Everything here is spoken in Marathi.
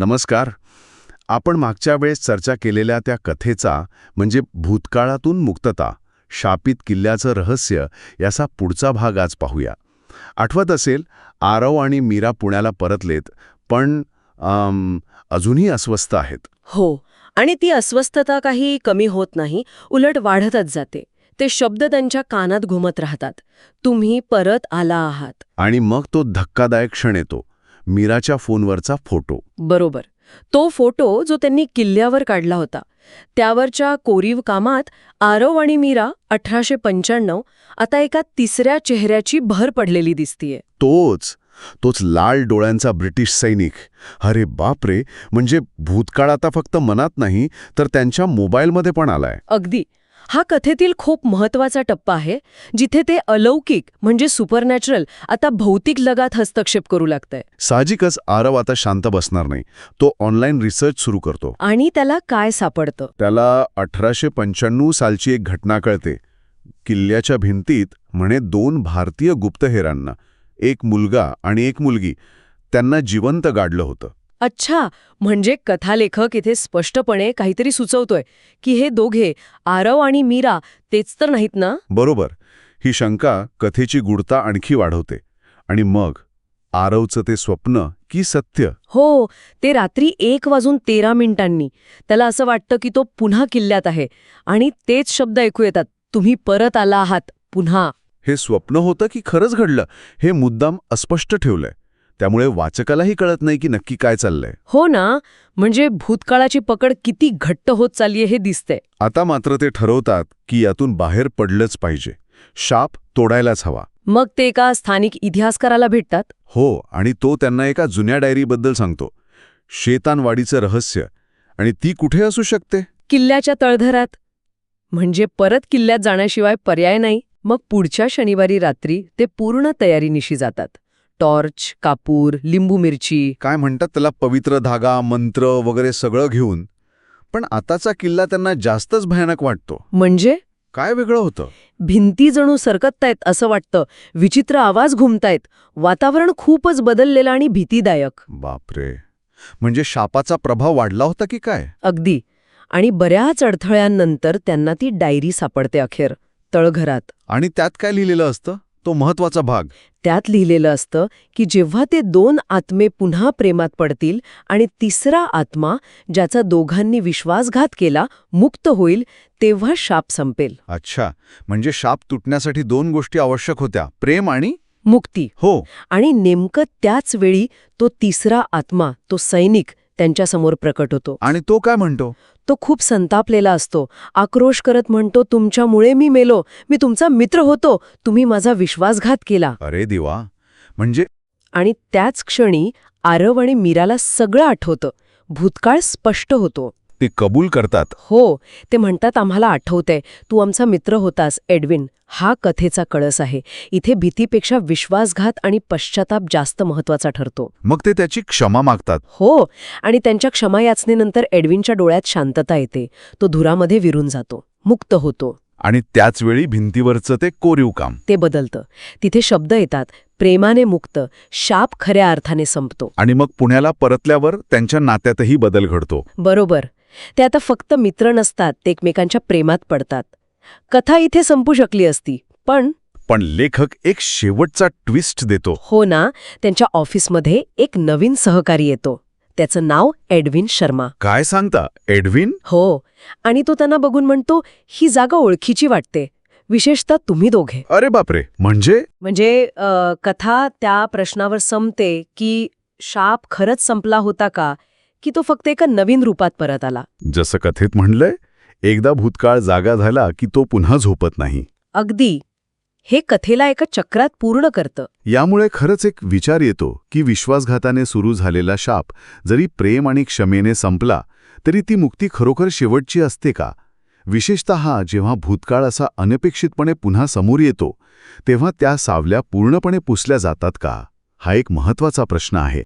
नमस्कार. आपण मागच्या वेळेस चर्चा केलेल्या त्या कथेचा म्हणजे भूतकाळातून मुक्तता, शापित किल्ल्याचं रहस्य याचा पुढचा भाग आज पाहूया. आठवत असेल, आरव आणि मीरा पुण्याला परतलेत, पण अजूनही अस्वस्थ आहेत. हो, आणि ती अस्वस्थता काही कमी होत नाही, उलट वाढतच जाते. ते शब्द त्यांच्या कानात घुमत राहतात. तुम्ही परत आला आहात. आणि मग तो धक्कादायक क्षण येतो, मीराच्या फोनवरचा फोटो. बरोबर. तो फोटो जो त्यांनी किल्ल्यावर काढला होता, त्यावरच्या कोरीव कामात आरव आणि मीरा 1895 आता एका तिसऱ्या चेहऱ्याची भर पडलेली दिसतीये. तोच लाल डोळ्यांचा ब्रिटिश सैनिक. अरे बापरे, म्हणजे भूतकाळ आता फक्त मनात नाही तर त्यांच्या मोबाईलमध्ये पण आलाय. अगदी. हा कथेतील खूप महत्वाचा टप्पा आहे, जिथे ते अलौकिक म्हणजे सुपरनॅचरल आता भौतिक लगात हस्तक्षेप करू लागतंय. साहजिकच आरव आता शांत बसणार नाही. तो ऑनलाईन रिसर्च सुरू करतो. आणि त्याला काय सापडतं? त्याला 1895 सालची एक घटना कळते. किल्ल्याच्या भिंतीत म्हणे 2 भारतीय गुप्तहेरांना, एक मुलगा आणि एक मुलगी, त्यांना जिवंत गाडलं होतं. अच्छा, म्हणजे कथालेखक इथे स्पष्टपणे काहीतरी सुचवतोय की हे दोघे आरव आणि मीरा तेच तर नाहीत ना? बरोबर. ही शंका कथेची गूढता आणखी वाढवते. आणि मग आरवचं ते स्वप्न की सत्य? हो, ते रात्री 1:13 त्याला असं वाटतं की तो पुन्हा किल्ल्यात आहे आणि तेच शब्द ऐकू येतात, तुम्ही परत आला आहात पुन्हा. हे स्वप्न होतं की खरंच घडलं हे मुद्दाम अस्पष्ट ठेवलंय. त्यामुळे वाचकालाही कळत नाही की नक्की काय चाललंय. हो ना, म्हणजे भूतकाळाची पकड किती घट्ट होत चाललीये हे दिसतंय. आता मात्र ते ठरवतात की यातून बाहेर पडलंच पाहिजे. शाप तोडायलाच हवा. मग ते एका स्थानिक इतिहासकाराला भेटतात. हो, आणि तो त्यांना एका जुन्या डायरीबद्दल सांगतो. शेतानवाडीचं रहस्य. आणि ती कुठे असू शकते? किल्ल्याच्या तळघरात. म्हणजे परत किल्ल्यात जाण्याशिवाय पर्याय नाही. मग पुढच्या शनिवारी रात्री ते पूर्ण तयारीनिशी जातात. टॉर्च, कापूर, लिंबू मिरची. काय म्हणतात त्याला, पवित्र धागा, मंत्र वगैरे सगळं घेऊन. पण आताचा किल्ला त्यांना जास्तच भयानक वाटतो. म्हणजे काय वेगळं होतं? भिंती जणू सरकतायत असं वाटतं, विचित्र आवाज घुमतायत, वातावरण खूपच बदललेलं आणि भीतीदायक. बापरे, म्हणजे शापाचा प्रभाव वाढला होता की काय? अगदी. आणि बऱ्याच अडथळ्यांनंतर त्यांना ती डायरी सापडते अखेर, तळघरात. आणि त्यात काय लिहिलेलं असतं? तो महत्वाचा भाग. त्यात लिहिलेलं असतं की जेव्हा ते 2 आत्मे पुन्हा प्रेमात पडतील आणि तिसरा आत्मा, ज्याचा दोघांनी विश्वासघात केला, मुक्त होईल, तेव्हा शाप संपेल. अच्छा, म्हणजे शाप तुटण्यासाठी 2 गोष्टी आवश्यक होत्या, प्रेम आणि मुक्ती. हो. आणि नेमकं त्याच वेळी तो तिसरा आत्मा, तो सैनिक, त्यांच्यासमोर प्रकट होतो. आणि तो काय म्हणतो? तो खूप संतापलेला असतो, आक्रोश करत म्हणतो, तुमच्यामुळे मी मेलो, मी तुमचा मित्र होतो, तुम्ही माझा विश्वासघात केला. अरे देवा, म्हणजे. आणि त्याच क्षणी आरव आणि मीराला सगळं आठवतं. भूतकाळ स्पष्ट होतो. ते कबूल करतात. हो, ते म्हणतात, आम्हाला आठवतंय, तू आमचा मित्र होतास एडविन. हा कथेचा कळस आहे. इथे भीतीपेक्षा विश्वासघात आणि पश्चाताप जास्त महत्वाचा ठरतो. मग ते त्याची क्षमा मागतात. हो, आणि त्यांच्या क्षमायाचनेनंतर एडविनच्या डोळ्यात शांतता येते. तो धुरामध्ये विरून जातो, मुक्त होतो. आणि त्याच वेळी भिंतीवरचं ते कोरीव काम ते बदलतं. तिथे शब्द येतात, प्रेमाने मुक्त, शाप खऱ्या अर्थाने संपतो. आणि मग पुण्याला परतल्यावर त्यांच्या नात्यातही बदल घडतो. बरोबर. ते आता फक्त मित्र नसतात, ते एकमेकांच्या प्रेमात पडतात. कथा इथे संपू शकली असती, पण लेखक एक शेवटचा ट्विस्ट देतो. हो ना, त्यांच्या ऑफिसमध्ये एक नवीन सहकारी येतो. त्याचं नाव एडविन शर्मा. काय सांगता, एडविन? हो, आणि तो त्यांना बघून म्हणतो, ही जागा ओळखीची वाटते, विशेषतः तुम्ही दोघे. अरे बापरे, म्हणजे कथा त्या प्रश्नावर संपते की शाप खरंच संपला होता का, की तो फक्त एका नवीन रूपात परत आला. जसं कथेत म्हणलंय, एकदा भूतकाळ जागा झाला की तो पुन्हा झोपत नाही. अगदी. हे कथेला एका चक्रात पूर्ण करतं. यामुळे खरंच एक विचार येतो की विश्वासघाताने सुरू झालेला शाप जरी प्रेम आणि क्षमेने संपला तरी ती मुक्ती खरोखर शेवटची असते का? विशेषतः जेव्हा भूतकाळ असा अनपेक्षितपणे पुन्हा समोर येतो तेव्हा त्या सावल्या पूर्णपणे पुसल्या जातात का? हा एक महत्त्वाचा प्रश्न आहे.